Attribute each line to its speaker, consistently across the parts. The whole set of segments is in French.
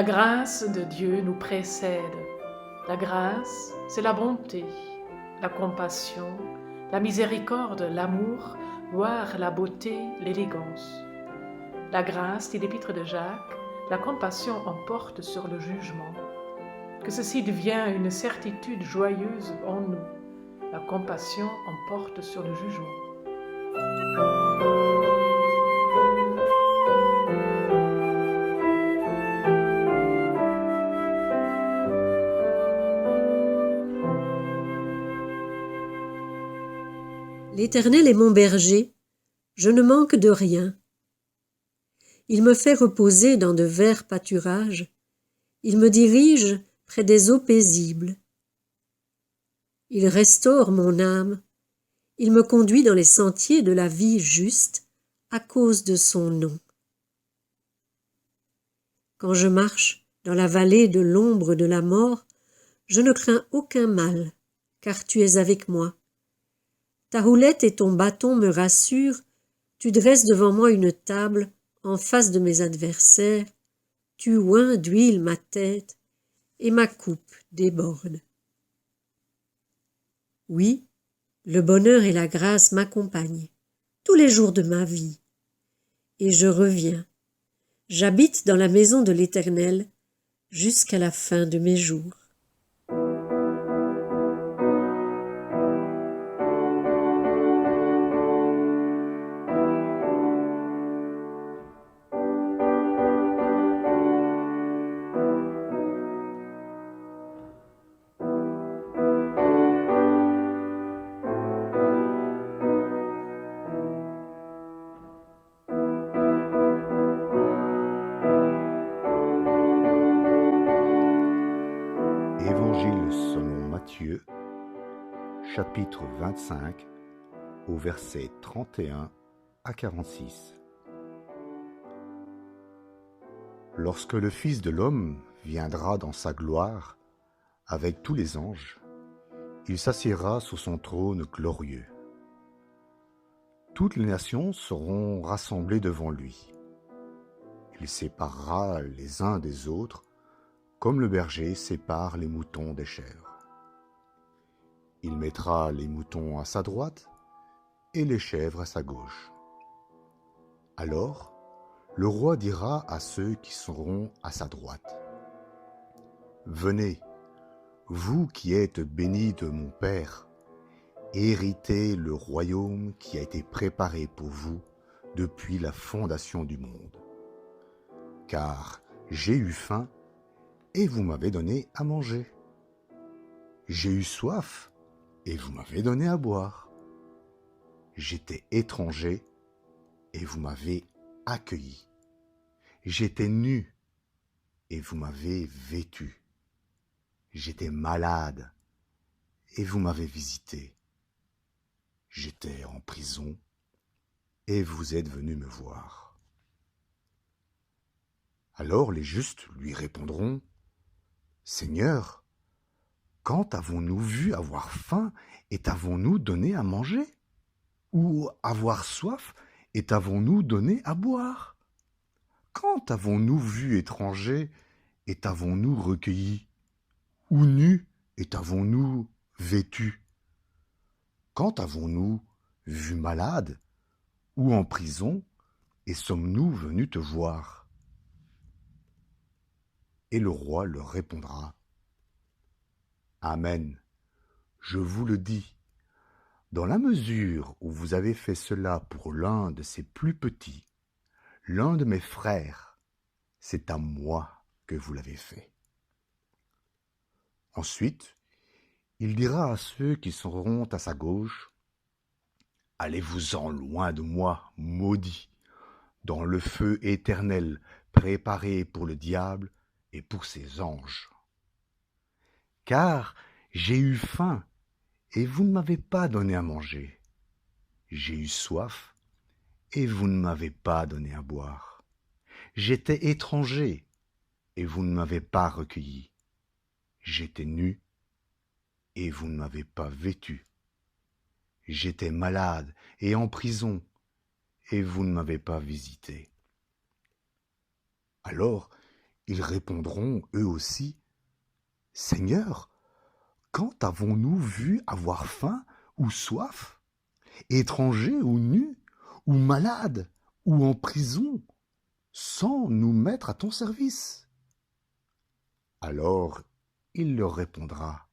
Speaker 1: La grâce de Dieu nous précède. La grâce, c'est la bonté, la compassion, la miséricorde, l'amour, voire la beauté, l'élégance. La grâce, dit l'épître de Jacques, la compassion emporte sur le jugement. Que ceci devienne une certitude joyeuse en nous. La compassion emporte sur le jugement.
Speaker 2: L'Éternel est mon berger, je ne manque de rien. Il me fait reposer dans de verts pâturages, il me dirige près des eaux paisibles. Il restaure mon âme, il me conduit dans les sentiers de la vie juste à cause de son nom. Quand je marche dans la vallée de l'ombre de la mort, je ne crains aucun mal, car tu es avec moi. Ta houlette et ton bâton me rassurent, tu dresses devant moi une table en face de mes adversaires, tu oins d'huile ma tête et ma coupe déborde. Oui, le bonheur et la grâce m'accompagnent tous les jours de ma vie. Et je reviens. J'habite dans la maison de l'Éternel jusqu'à la fin de mes jours.
Speaker 3: Évangile selon Matthieu, chapitre 25, au verset 31 à 46. Lorsque le Fils de l'homme viendra dans sa gloire, avec tous les anges, il s'assiera sur son trône glorieux. Toutes les nations seront rassemblées devant lui. Il séparera les uns des autres, comme le berger sépare les moutons des chèvres. Il mettra les moutons à sa droite et les chèvres à sa gauche. Alors, le roi dira à ceux qui seront à sa droite, « Venez, vous qui êtes bénis de mon Père, héritez le royaume qui a été préparé pour vous depuis la fondation du monde. Car j'ai eu faim, et vous m'avez donné à manger. J'ai eu soif, et vous m'avez donné à boire. J'étais étranger, et vous m'avez accueilli. J'étais nu, et vous m'avez vêtu. J'étais malade, et vous m'avez visité. J'étais en prison, et vous êtes venus me voir. » Alors les justes lui répondront, « Seigneur, quand avons-nous vu avoir faim et t'avons-nous donné à manger? Ou avoir soif et t'avons-nous donné à boire? Quand avons-nous vu étranger et t'avons-nous recueilli? Ou nu et t'avons-nous vêtu? Quand avons-nous vu malade ou en prison et sommes-nous venus te voir? » Et le roi leur répondra, « Amen, je vous le dis, dans la mesure où vous avez fait cela pour l'un de ces plus petits, l'un de mes frères, c'est à moi que vous l'avez fait. » Ensuite, il dira à ceux qui seront à sa gauche, « Allez-vous-en loin de moi, maudits, dans le feu éternel préparé pour le diable et pour ses anges. Car j'ai eu faim, et vous ne m'avez pas donné à manger. J'ai eu soif, et vous ne m'avez pas donné à boire. J'étais étranger, et vous ne m'avez pas recueilli. J'étais nu, et vous ne m'avez pas vêtu. J'étais malade et en prison, et vous ne m'avez pas visité. » Alors Ils répondront, eux aussi, « Seigneur, quand avons-nous vu avoir faim ou soif, étrangers ou nus, ou malades, ou en prison, sans nous mettre à ton service ?» Alors il leur répondra,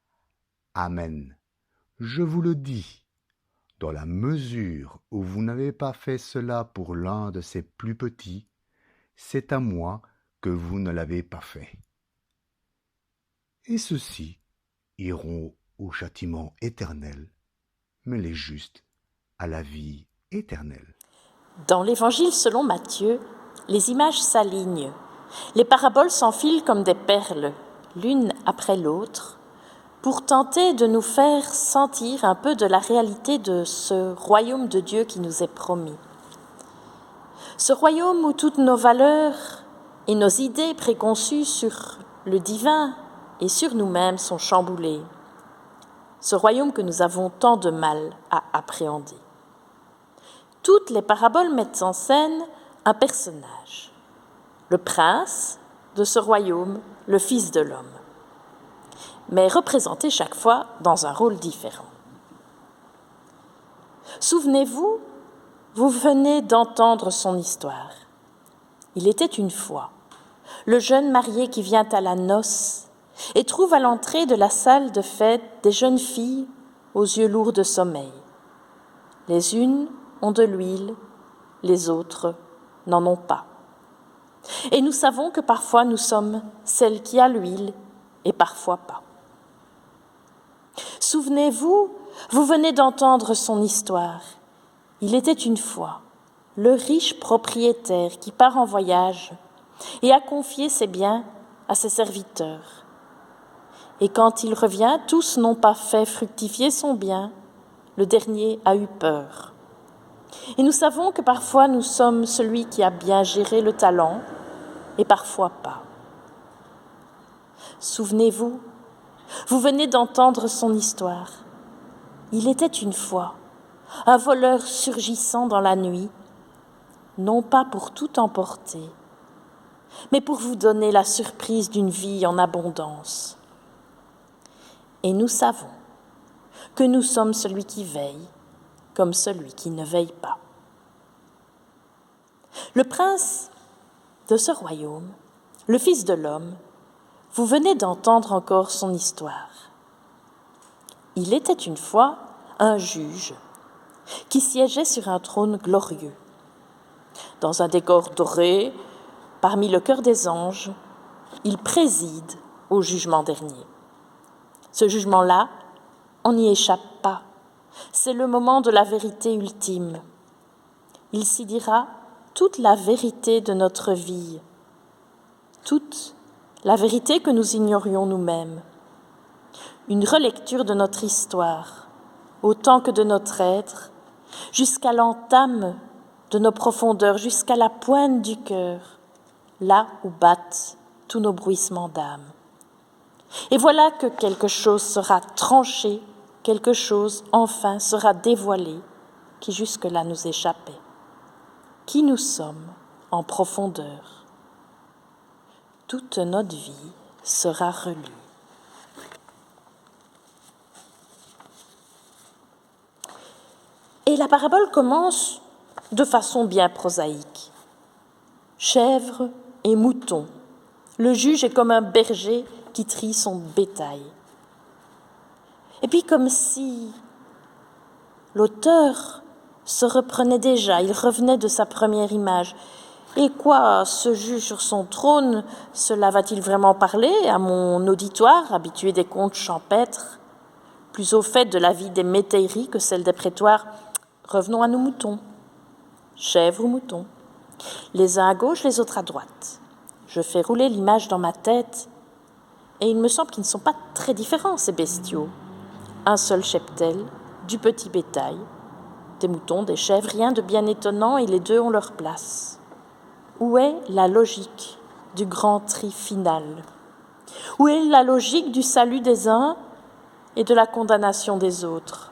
Speaker 3: « Amen, je vous le dis, dans la mesure où vous n'avez pas fait cela pour l'un de ces plus petits, c'est à moi que vous ne l'avez pas fait. » Et ceux-ci iront au châtiment éternel, mais les justes à la vie éternelle.
Speaker 4: Dans l'Évangile selon Matthieu, les images s'alignent. Les paraboles s'enfilent comme des perles, l'une après l'autre, pour tenter de nous faire sentir un peu de la réalité de ce royaume de Dieu qui nous est promis. Ce royaume où toutes nos valeurs et nos idées préconçues sur le divin et sur nous-mêmes sont chamboulées. Ce royaume que nous avons tant de mal à appréhender. Toutes les paraboles mettent en scène un personnage, le prince de ce royaume, le Fils de l'homme, mais représenté chaque fois dans un rôle différent. Souvenez-vous, vous venez d'entendre son histoire. Il était une fois le jeune marié qui vient à la noce et trouve à l'entrée de la salle de fête des jeunes filles aux yeux lourds de sommeil. Les unes ont de l'huile, les autres n'en ont pas. Et nous savons que parfois nous sommes celle qui a l'huile et parfois pas. Souvenez-vous, vous venez d'entendre son histoire. Il était une fois le riche propriétaire qui part en voyage et a confié ses biens à ses serviteurs. Et quand il revient, tous n'ont pas fait fructifier son bien. Le dernier a eu peur. Et nous savons que parfois nous sommes celui qui a bien géré le talent et parfois pas. Souvenez-vous, vous venez d'entendre son histoire. Il était une fois un voleur surgissant dans la nuit, non pas pour tout emporter, mais pour vous donner la surprise d'une vie en abondance. Et nous savons que nous sommes celui qui veille comme celui qui ne veille pas. Le prince de ce royaume, le Fils de l'homme, vous venez d'entendre encore son histoire. Il était une fois un juge qui siégeait sur un trône glorieux. Dans un décor doré, parmi le chœur des anges, il préside au jugement dernier. Ce jugement-là, on n'y échappe pas. C'est le moment de la vérité ultime. Il s'y dira toute la vérité de notre vie, toute la vérité que nous ignorions nous-mêmes, une relecture de notre histoire, autant que de notre être, jusqu'à l'entame de nos profondeurs, jusqu'à la pointe du cœur, là où battent tous nos bruissements d'âme. Et voilà que quelque chose sera tranché, quelque chose enfin sera dévoilé, qui jusque-là nous échappait. Qui nous sommes en profondeur. Toute notre vie sera relue. Et la parabole commence de façon bien prosaïque. Chèvres et moutons. Le juge est comme un berger qui trie son bétail. Et puis comme si l'auteur se reprenait déjà, il revenait de sa première image. Et quoi, ce juge sur son trône, cela va-t-il vraiment parler à mon auditoire, habitué des contes champêtres, plus au fait de la vie des métairies que celle des prétoires? Revenons à nos moutons. Chèvres ou moutons, les uns à gauche, les autres à droite. Je fais rouler l'image dans ma tête, et il me semble qu'ils ne sont pas très différents, ces bestiaux. Un seul cheptel, du petit bétail, des moutons, des chèvres, rien de bien étonnant, et les deux ont leur place. Où est la logique du grand tri final? Où est la logique du salut des uns et de la condamnation des autres?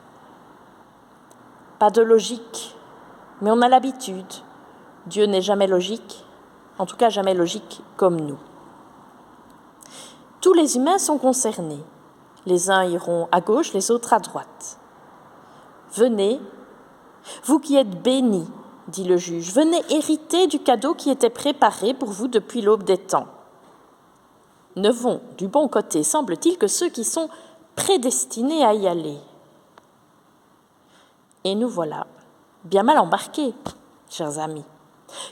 Speaker 4: Pas de logique, mais on a l'habitude. Dieu n'est jamais logique, en tout cas jamais logiques comme nous. Tous les humains sont concernés. Les uns iront à gauche, les autres à droite. « Venez, vous qui êtes bénis, dit le juge, venez hériter du cadeau qui était préparé pour vous depuis l'aube des temps. Ne vont du bon côté, semble-t-il, que ceux qui sont prédestinés à y aller. » Et nous voilà bien mal embarqués, chers amis,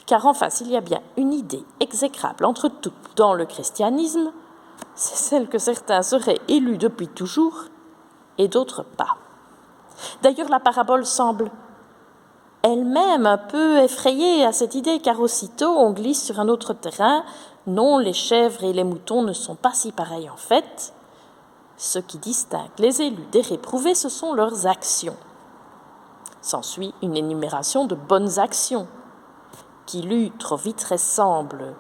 Speaker 4: car enfin, s'il y a bien une idée exécrable entre toutes dans le christianisme, c'est celle que certains seraient élus depuis toujours et d'autres pas. D'ailleurs, la parabole semble elle-même un peu effrayée à cette idée, car aussitôt on glisse sur un autre terrain. Non, les chèvres et les moutons ne sont pas si pareils en fait. Ce qui distingue les élus des réprouvés, ce sont leurs actions. S'ensuit une énumération de bonnes actions, qui lu trop vite ressemble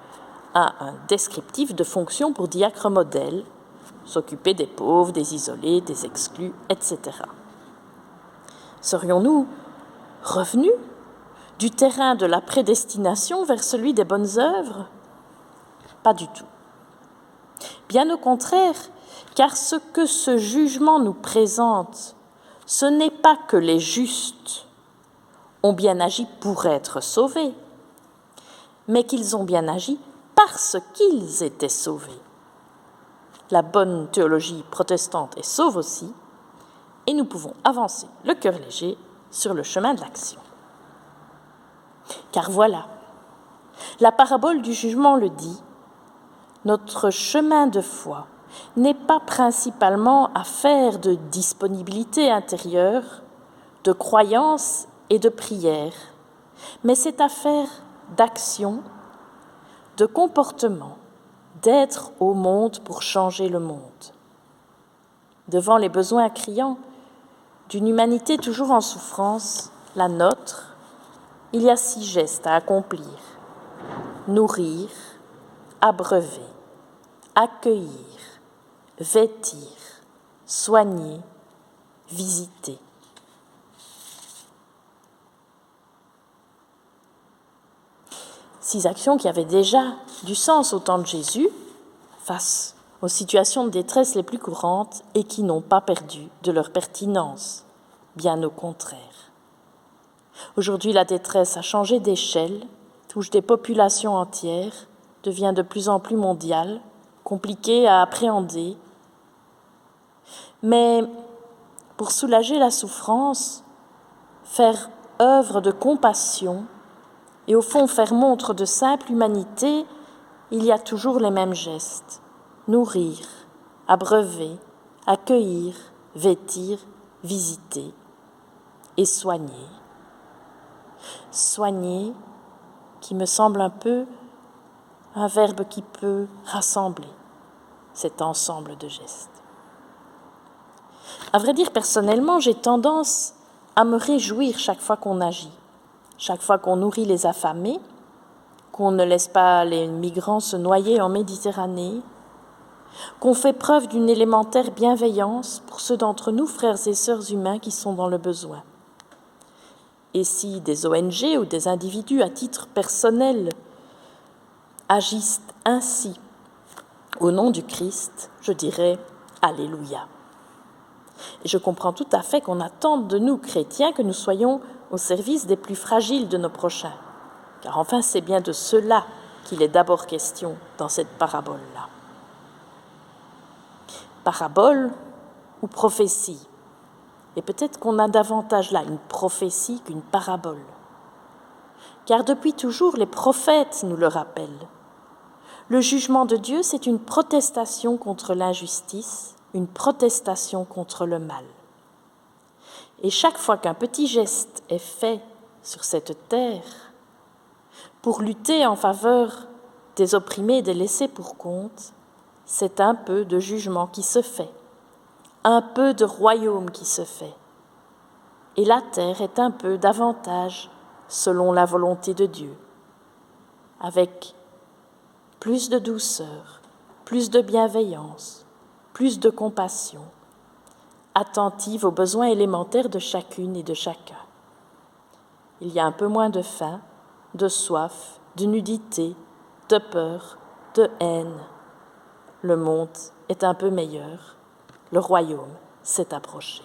Speaker 4: à un descriptif de fonction pour diacre modèle, s'occuper des pauvres, des isolés, des exclus, etc. Serions-nous revenus du terrain de la prédestination vers celui des bonnes œuvres? Pas du tout. Bien au contraire, car ce que ce jugement nous présente, ce n'est pas que les justes ont bien agi pour être sauvés, mais qu'ils ont bien agi parce qu'ils étaient sauvés. La bonne théologie protestante est sauve aussi, et nous pouvons avancer le cœur léger sur le chemin de l'action. Car voilà, la parabole du jugement le dit, notre chemin de foi n'est pas principalement affaire de disponibilité intérieure, de croyance et de prière, mais c'est affaire d'action, de comportement, d'être au monde pour changer le monde. Devant les besoins criants d'une humanité toujours en souffrance, la nôtre, il y a 6 gestes à accomplir: nourrir, abreuver, accueillir, vêtir, soigner, visiter. Six actions qui avaient déjà du sens au temps de Jésus, face aux situations de détresse les plus courantes et qui n'ont pas perdu de leur pertinence, bien au contraire. Aujourd'hui, la détresse a changé d'échelle, touche des populations entières, devient de plus en plus mondiale, compliquée à appréhender. Mais pour soulager la souffrance, faire œuvre de compassion et au fond faire montre de simple humanité, il y a toujours les mêmes gestes: nourrir, abreuver, accueillir, vêtir, visiter et soigner. Soigner, qui me semble un peu un verbe qui peut rassembler cet ensemble de gestes. À vrai dire, personnellement, j'ai tendance à me réjouir chaque fois qu'on agit, chaque fois qu'on nourrit les affamés, qu'on ne laisse pas les migrants se noyer en Méditerranée, qu'on fait preuve d'une élémentaire bienveillance pour ceux d'entre nous, frères et sœurs humains, qui sont dans le besoin. Et si des ONG ou des individus à titre personnel agissent ainsi au nom du Christ, je dirais Alléluia. Et je comprends tout à fait qu'on attende de nous, chrétiens, que nous soyons au service des plus fragiles de nos prochains. Car enfin, c'est bien de cela qu'il est d'abord question dans cette parabole-là. Parabole ou prophétie. Et peut-être qu'on a davantage là une prophétie qu'une parabole. Car depuis toujours, les prophètes nous le rappellent. Le jugement de Dieu, c'est une protestation contre l'injustice, une protestation contre le mal. Et chaque fois qu'un petit geste est fait sur cette terre pour lutter en faveur des opprimés et des laissés pour compte, c'est un peu de jugement qui se fait, un peu de royaume qui se fait. Et la terre est un peu davantage selon la volonté de Dieu, avec plus de douceur, plus de bienveillance, plus de compassion, attentive aux besoins élémentaires de chacune et de chacun. Il y a un peu moins de faim, de soif, de nudité, de peur, de haine. Le monde est un peu meilleur. Le royaume s'est approché.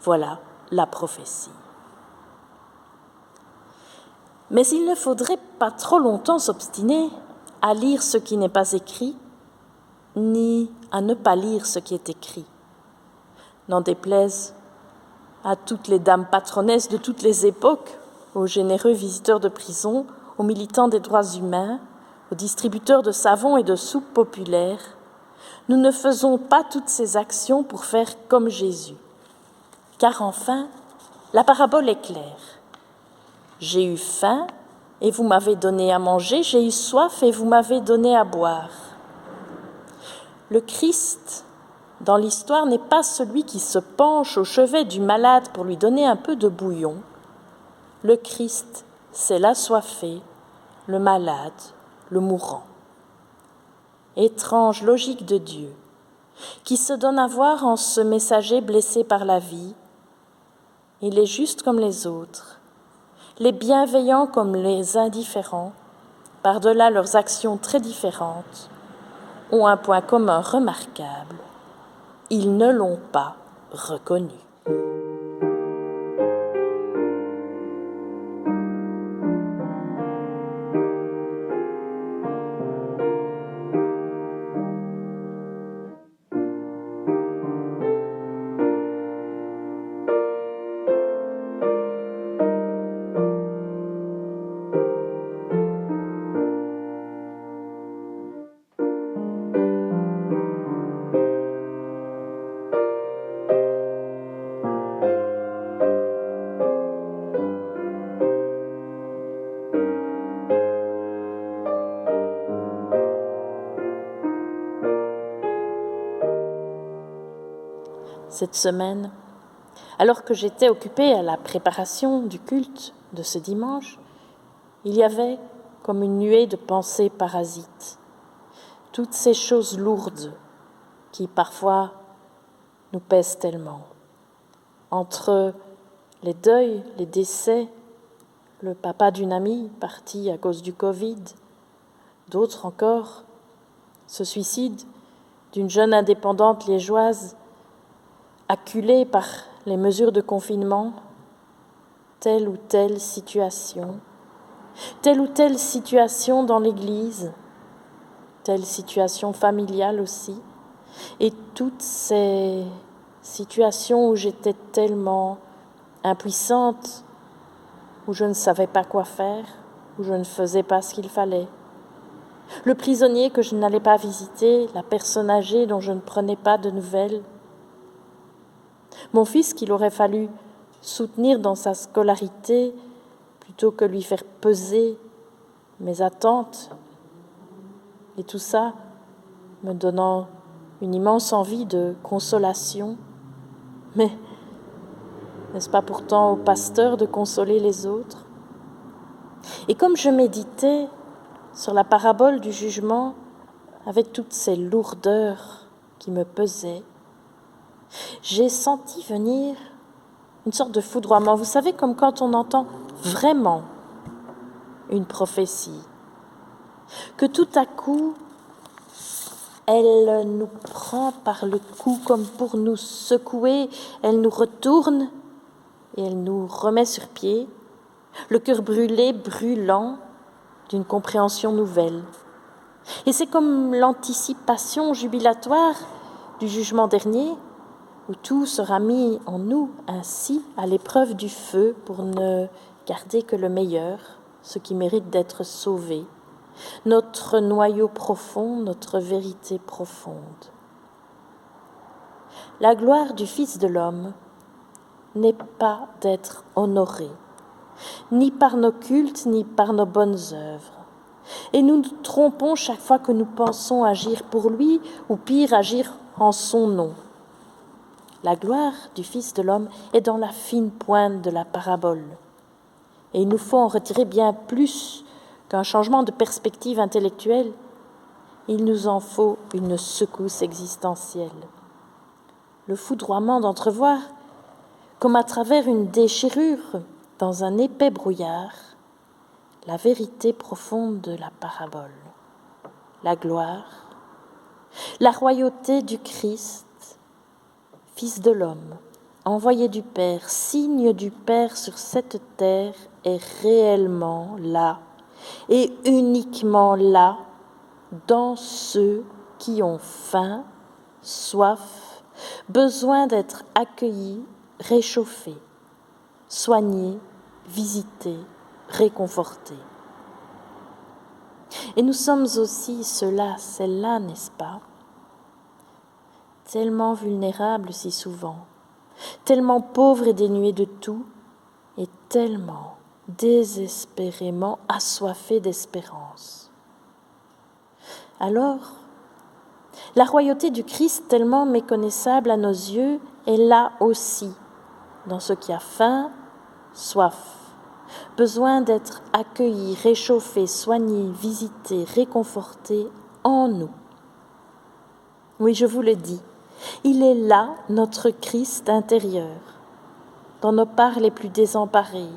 Speaker 4: Voilà la prophétie. Mais il ne faudrait pas trop longtemps s'obstiner à lire ce qui n'est pas écrit, ni à ne pas lire ce qui est écrit. N'en déplaise à toutes les dames patronesses de toutes les époques, aux généreux visiteurs de prison, aux militants des droits humains, aux distributeurs de savons et de soupes populaires, nous ne faisons pas toutes ces actions pour faire comme Jésus. Car enfin, la parabole est claire. J'ai eu faim et vous m'avez donné à manger, j'ai eu soif et vous m'avez donné à boire. Le Christ, dans l'histoire, n'est pas celui qui se penche au chevet du malade pour lui donner un peu de bouillon. Le Christ, c'est l'assoiffé, le malade, le mourant. Étrange logique de Dieu, qui se donne à voir en ce messager blessé par la vie. Il est juste comme les autres, les bienveillants comme les indifférents, par-delà leurs actions très différentes, ont un point commun remarquable. Ils ne l'ont pas reconnu. Cette semaine, alors que j'étais occupée à la préparation du culte de ce dimanche, il y avait comme une nuée de pensées parasites. Toutes ces choses lourdes qui parfois nous pèsent tellement. Entre les deuils, les décès, le papa d'une amie parti à cause du Covid, d'autres encore, ce suicide d'une jeune indépendante liégeoise acculée par les mesures de confinement, telle ou telle situation dans l'Église, telle situation familiale aussi, et toutes ces situations où j'étais tellement impuissante, où je ne savais pas quoi faire, où je ne faisais pas ce qu'il fallait. Le prisonnier que je n'allais pas visiter, la personne âgée dont je ne prenais pas de nouvelles, mon fils qu'il aurait fallu soutenir dans sa scolarité plutôt que lui faire peser mes attentes, et tout ça me donnant une immense envie de consolation. Mais n'est-ce pas pourtant au pasteur de consoler les autres? Et comme je méditais sur la parabole du jugement, avec toutes ces lourdeurs qui me pesaient, j'ai senti venir une sorte de foudroiement. Vous savez, comme quand on entend vraiment une prophétie, que tout à coup, elle nous prend par le cou comme pour nous secouer, elle nous retourne et elle nous remet sur pied, le cœur brûlé, brûlant d'une compréhension nouvelle. Et c'est comme l'anticipation jubilatoire du jugement dernier, où tout sera mis en nous ainsi à l'épreuve du feu pour ne garder que le meilleur, ce qui mérite d'être sauvé, notre noyau profond, notre vérité profonde. La gloire du Fils de l'homme n'est pas d'être honoré, ni par nos cultes, ni par nos bonnes œuvres. Et nous nous trompons chaque fois que nous pensons agir pour lui, ou pire, agir en son nom. La gloire du Fils de l'homme est dans la fine pointe de la parabole. Et il nous faut en retirer bien plus qu'un changement de perspective intellectuelle. Il nous en faut une secousse existentielle. Le foudroiement d'entrevoir, comme à travers une déchirure dans un épais brouillard, la vérité profonde de la parabole, la gloire, la royauté du Christ, Fils de l'homme, envoyé du Père, signe du Père sur cette terre, est réellement là et uniquement là dans ceux qui ont faim, soif, besoin d'être accueillis, réchauffés, soignés, visités, réconfortés. Et nous sommes aussi ceux-là, celles-là, n'est-ce pas? Tellement vulnérables si souvent, tellement pauvres et dénués de tout, et tellement désespérément assoiffés d'espérance. Alors, la royauté du Christ, tellement méconnaissable à nos yeux, est là aussi, dans ce qui a faim, soif, besoin d'être accueilli, réchauffé, soigné, visité, réconforté en nous. Oui, je vous le dis, il est là notre Christ intérieur, dans nos parts les plus désemparées,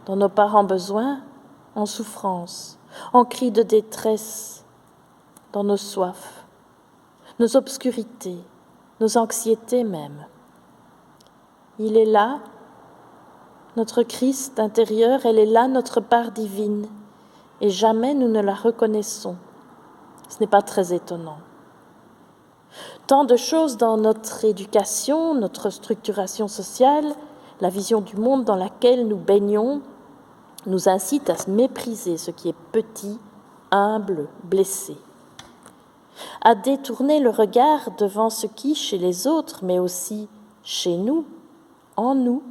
Speaker 4: dans nos parts en besoin, en souffrance, en cris de détresse, dans nos soifs, nos obscurités, nos anxiétés même. Il est là, notre Christ intérieur, elle est là, notre part divine, et jamais nous ne la reconnaissons. Ce n'est pas très étonnant. Tant de choses dans notre éducation, notre structuration sociale, la vision du monde dans laquelle nous baignons, nous incitent à mépriser ce qui est petit, humble, blessé, à détourner le regard devant ce qui, chez les autres, mais aussi chez nous, en nous,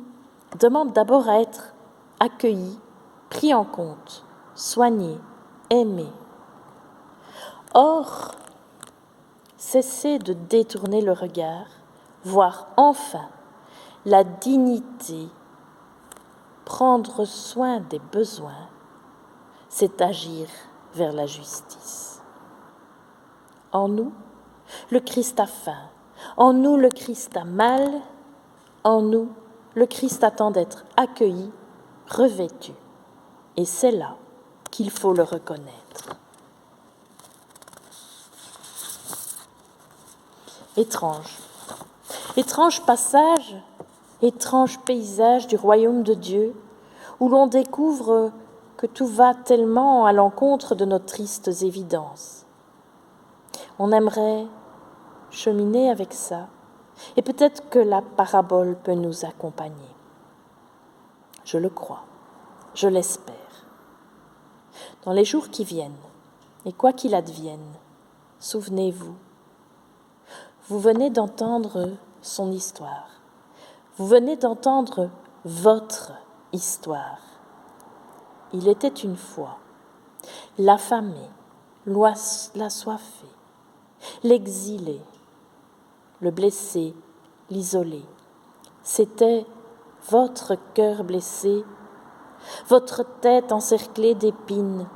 Speaker 4: demande d'abord à être accueilli, pris en compte, soigné, aimé. Or, cessez de détourner le regard, voir enfin la dignité, prendre soin des besoins, c'est agir vers la justice. En nous, le Christ a faim. En nous, le Christ a mal. En nous, le Christ attend d'être accueilli, revêtu. Et c'est là qu'il faut le reconnaître. Étrange. Étrange passage, étrange paysage du royaume de Dieu, où l'on découvre que tout va tellement à l'encontre de nos tristes évidences. On aimerait cheminer avec ça, et peut-être que la parabole peut nous accompagner. Je le crois, je l'espère. Dans les jours qui viennent, et quoi qu'il advienne, souvenez-vous, vous venez d'entendre son histoire. Vous venez d'entendre votre histoire. Il était une fois l'affamé, l'assoiffé, l'exilé, le blessé, l'isolé. C'était votre cœur blessé, votre tête encerclée d'épines,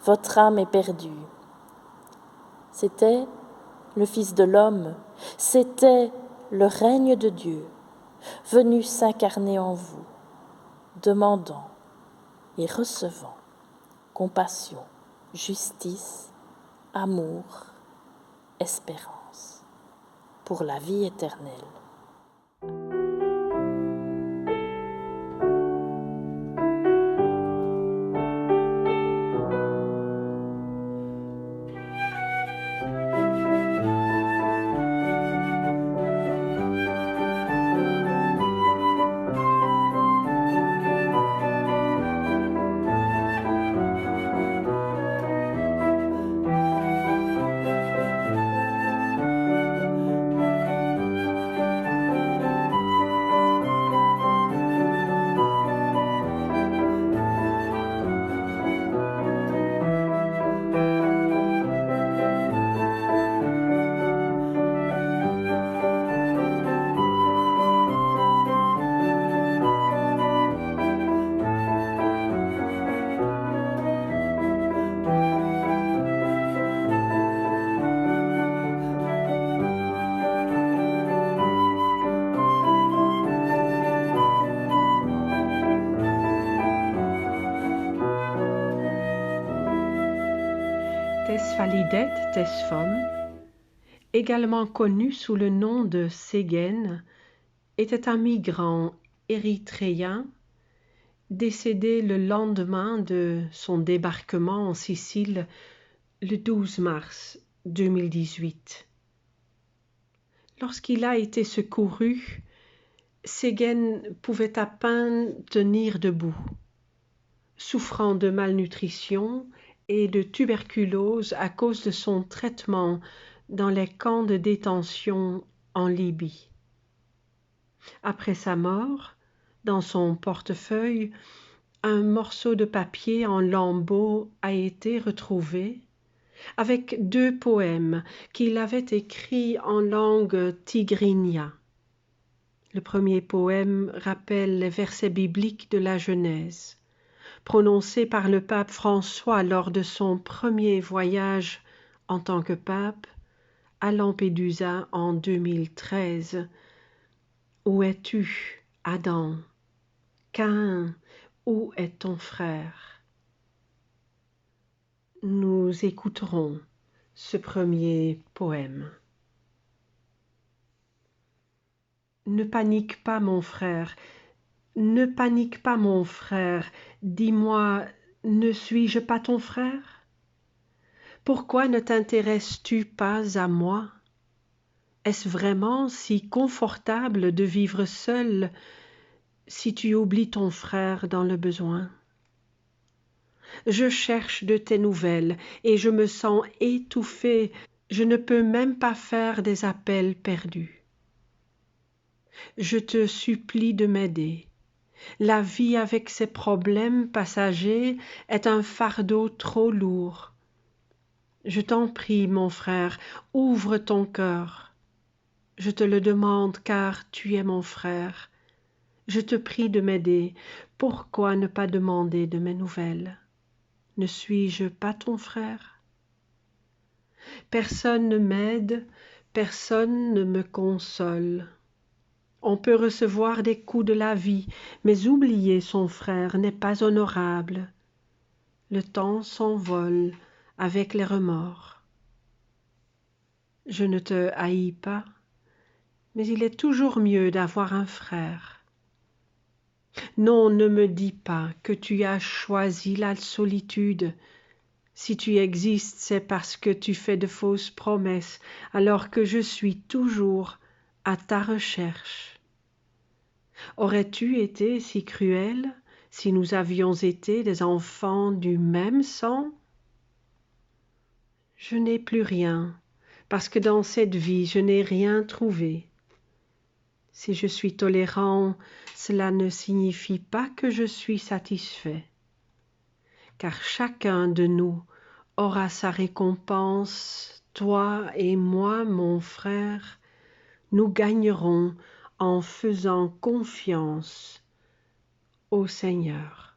Speaker 4: votre âme éperdue. C'était le Fils de l'homme, c'était le règne de Dieu, venu s'incarner en vous, demandant et recevant compassion, justice, amour, espérance, pour la vie éternelle.
Speaker 5: Det Tesfaye, également connu sous le nom de Séguène, était un migrant érythréen décédé le lendemain de son débarquement en Sicile le 12 mars 2018. Lorsqu'il a été secouru, Séguène pouvait à peine tenir debout, souffrant de malnutrition et de tuberculose à cause de son traitement dans les camps de détention en Libye. Après sa mort, dans son portefeuille, un morceau de papier en lambeaux a été retrouvé, avec 2 poèmes qu'il avait écrits en langue tigrinya. Le premier poème rappelle les versets bibliques de la Genèse, prononcés par le pape François lors de son premier voyage en tant que pape à Lampedusa en 2013. Où es-tu, Adam? Caïn, où est ton frère? Nous écouterons ce premier poème. Ne panique pas, mon frère, ne panique pas, mon frère, dis-moi, ne suis-je pas ton frère? Pourquoi ne t'intéresses-tu pas à moi? Est-ce vraiment si confortable de vivre seul si tu oublies ton frère dans le besoin? Je cherche de tes nouvelles et je me sens étouffée, je ne peux même pas faire des appels perdus. Je te supplie de m'aider. La vie avec ses problèmes passagers est un fardeau trop lourd. Je t'en prie, mon frère, ouvre ton cœur. Je te le demande car tu es mon frère. Je te prie de m'aider. Pourquoi ne pas demander de mes nouvelles? Ne suis-je pas ton frère? Personne ne m'aide, personne ne me console. On peut recevoir des coups de la vie, mais oublier son frère n'est pas honorable. Le temps s'envole avec les remords. Je ne te haïs pas, mais il est toujours mieux d'avoir un frère. Non, ne me dis pas que tu as choisi la solitude. Si tu existes, c'est parce que tu fais de fausses promesses, alors que je suis toujours à ta recherche. Aurais-tu été si cruel si nous avions été des enfants du même sang? Je n'ai plus rien, parce que dans cette vie je n'ai rien trouvé. Si je suis tolérant, cela ne signifie pas que je suis satisfait, car chacun de nous aura sa récompense, toi et moi, mon frère, nous gagnerons en faisant confiance au Seigneur.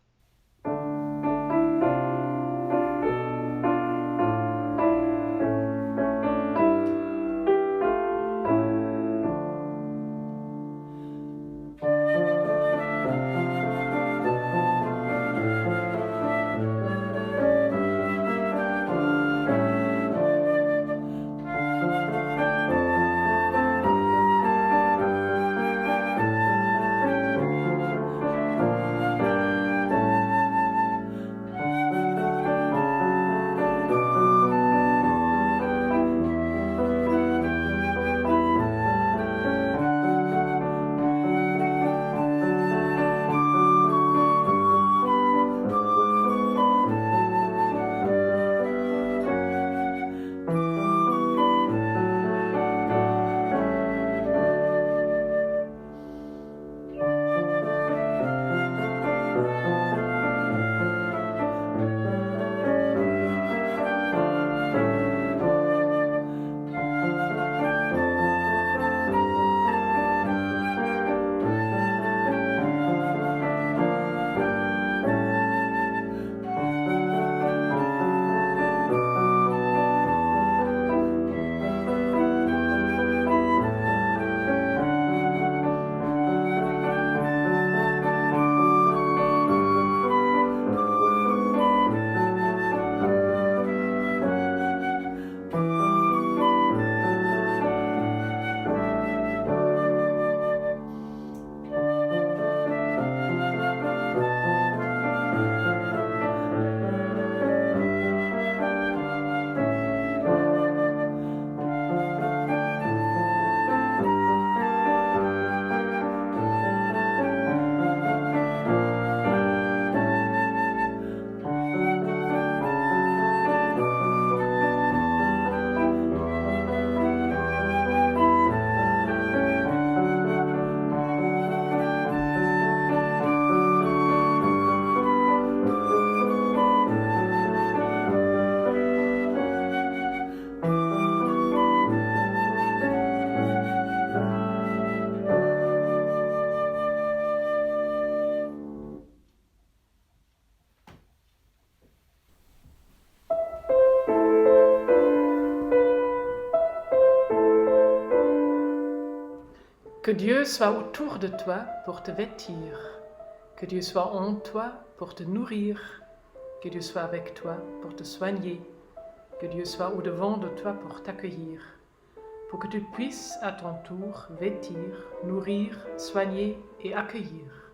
Speaker 1: Que Dieu soit autour de toi pour te vêtir, que Dieu soit en toi pour te nourrir, que Dieu soit avec toi pour te soigner, que Dieu soit au-devant de toi pour t'accueillir, pour que tu puisses à ton tour vêtir, nourrir, soigner et accueillir.